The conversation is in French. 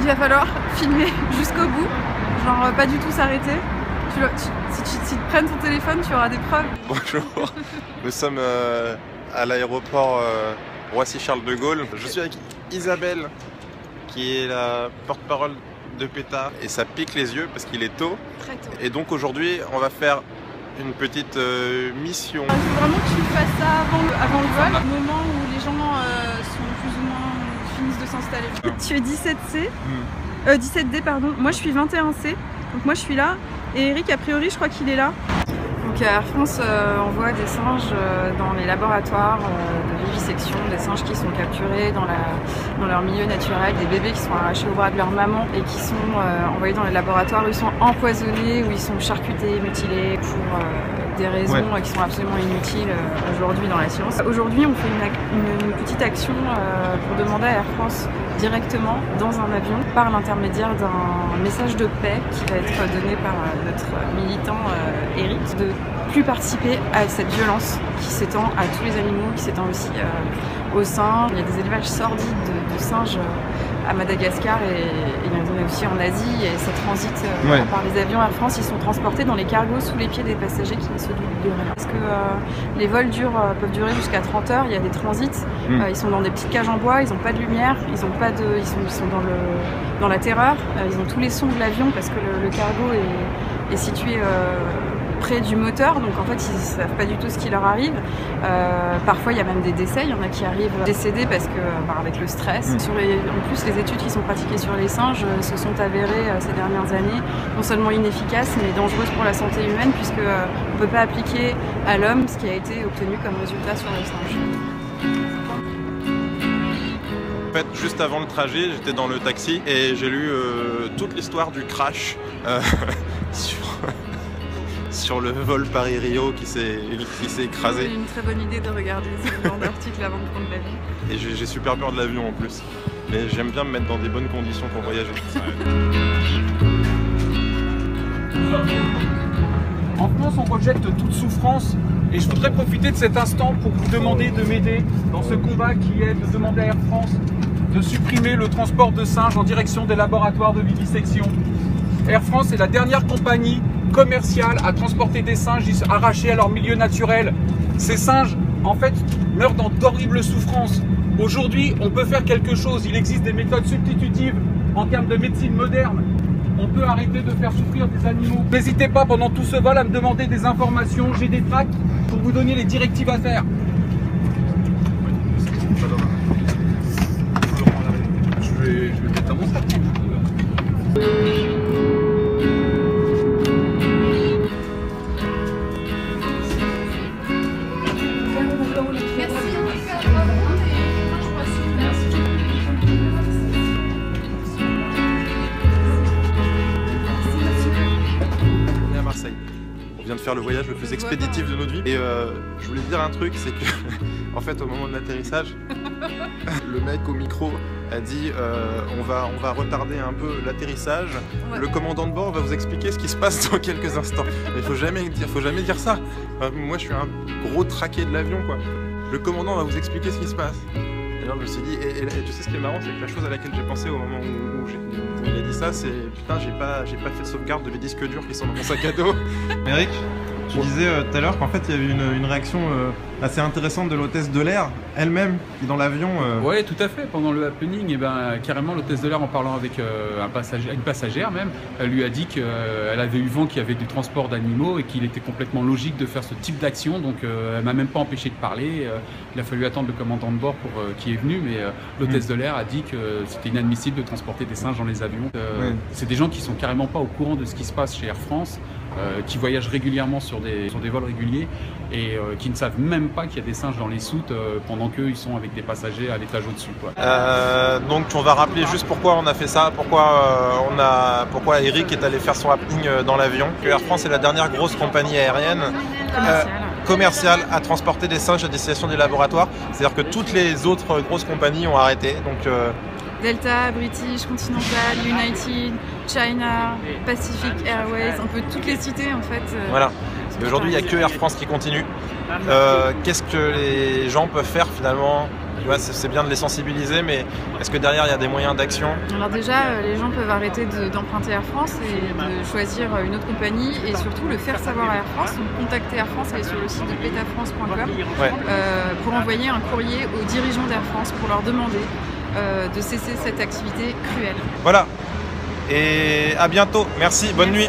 Il va falloir filmer jusqu'au bout, genre pas du tout s'arrêter. Si tu prennent ton téléphone, tu auras des preuves. Bonjour, nous sommes à l'aéroport Roissy-Charles de Gaulle. Je suis avec Isabelle, qui est la porte-parole de PETA, et ça pique les yeux parce qu'il est tôt. Très tôt. Et donc aujourd'hui, on va faire une petite mission. Il faut vraiment que tu fasses ça avant le vol, au moment où les gens sont plus ou moins finissent de s'installer. Tu es 17C, 17D pardon, moi je suis 21C, donc moi je suis là, et Eric a priori je crois qu'il est là. Donc Air France envoie des singes dans les laboratoires de vivisection, des singes qui sont capturés dans leur milieu naturel, des bébés qui sont arrachés au bras de leur maman et qui sont envoyés dans les laboratoires où ils sont empoisonnés, où ils sont charcutés, mutilés pour des raisons qui sont absolument inutiles aujourd'hui dans la science. Aujourd'hui on fait une petite action pour demander à Air France directement dans un avion par l'intermédiaire d'un message de paix qui va être donné par notre militant Eric, de plus participer à cette violence qui s'étend à tous les animaux, qui s'étend aussi aux singes. Il y a des élevages sordides de singes à Madagascar et il y en a aussi en Asie, et ça transite par les avions Air France. Ils sont transportés dans les cargos sous les pieds des passagers qui ne se doutent de rien. Parce que les vols peuvent durer jusqu'à 30 heures, il y a des transits, ils sont dans des petites cages en bois, ils n'ont pas de lumière, ils sont dans la terreur, ils ont tous les sons de l'avion parce que le cargo est situé près du moteur, donc en fait ils ne savent pas du tout ce qui leur arrive. Parfois il y a même des décès, il y en a qui arrivent décédés parce que avec le stress. En plus les études qui sont pratiquées sur les singes se sont avérées ces dernières années non seulement inefficaces mais dangereuses pour la santé humaine, puisque on ne peut pas appliquer à l'homme ce qui a été obtenu comme résultat sur les singes. En fait, juste avant le trajet, j'étais dans le taxi et j'ai lu toute l'histoire du crash sur le vol Paris-Rio qui s'est écrasé. C'est une très bonne idée de regarder ce genre d'article avant de prendre l'avion. Et j'ai super peur de l'avion en plus. Mais j'aime bien me mettre dans des bonnes conditions pour voyager. En France, on rejette toute souffrance, et je voudrais profiter de cet instant pour vous demander de m'aider dans ce combat qui est de demander à Air France de supprimer le transport de singes en direction des laboratoires de vivisection. Air France est la dernière compagnie commerciale à transporter des singes arrachés à leur milieu naturel. Ces singes, en fait, meurent dans d'horribles souffrances. Aujourd'hui, on peut faire quelque chose. Il existe des méthodes substitutives en termes de médecine moderne. On peut arrêter de faire souffrir des animaux. N'hésitez pas pendant tout ce vol à me demander des informations. J'ai des tracts pour vous donner les directives à faire. Je vais mettre à mon sac. On vient de faire le voyage le plus expéditif de notre vie. Et je voulais dire un truc, c'est que en fait au moment de l'atterrissage, le mec au micro a dit on va retarder un peu l'atterrissage. Le commandant de bord va vous expliquer ce qui se passe dans quelques instants. Mais faut jamais dire ça. Moi je suis un gros traqué de l'avion quoi. Le commandant va vous expliquer ce qui se passe. Et alors je me suis dit, et tu sais ce qui est marrant, c'est que la chose à laquelle j'ai pensé au moment où il a dit ça, c'est putain, j'ai pas fait de sauvegarde de mes disques durs qui sont dans mon sac à dos. Eric, tu disais tout à l'heure qu'en fait il y avait une réaction assez intéressante de l'hôtesse de l'air elle-même qui dans l'avion. Oui, tout à fait. Pendant le happening, carrément l'hôtesse de l'air en parlant avec une passagère même, elle lui a dit qu'elle avait eu vent qu'il y avait du transport d'animaux et qu'il était complètement logique de faire ce type d'action. Donc elle m'a même pas empêché de parler. Il a fallu attendre le commandant de bord qui est venu, mais l'hôtesse de l'air a dit que c'était inadmissible de transporter des singes dans les avions. C'est des gens qui sont carrément pas au courant de ce qui se passe chez Air France, qui voyagent régulièrement sur des vols réguliers et qui ne savent même pas qu'il y a des singes dans les soutes pendant qu'eux ils sont avec des passagers à l'étage au-dessus. Donc on va rappeler juste pourquoi on a fait ça, pourquoi Eric est allé faire son happening dans l'avion. Air France est la dernière grosse compagnie aérienne commerciale à transporter des singes à destination des laboratoires. C'est-à-dire que toutes les autres grosses compagnies ont arrêté. Donc, Delta, British, Continental, United, China, Pacific Airways, on peut toutes les citer en fait. Voilà. Et aujourd'hui, il n'y a que Air France qui continue. Qu'est-ce que les gens peuvent faire finalement Tu vois, c'est bien de les sensibiliser, mais est-ce que derrière il y a des moyens d'action? Alors déjà, les gens peuvent arrêter d'emprunter Air France et de choisir une autre compagnie et surtout le faire savoir à Air France. Donc contacter Air France, aller sur le site de petafrance.com pour envoyer un courrier aux dirigeants d'Air France pour leur demander de cesser cette activité cruelle. Voilà, et à bientôt, merci, bonne nuit.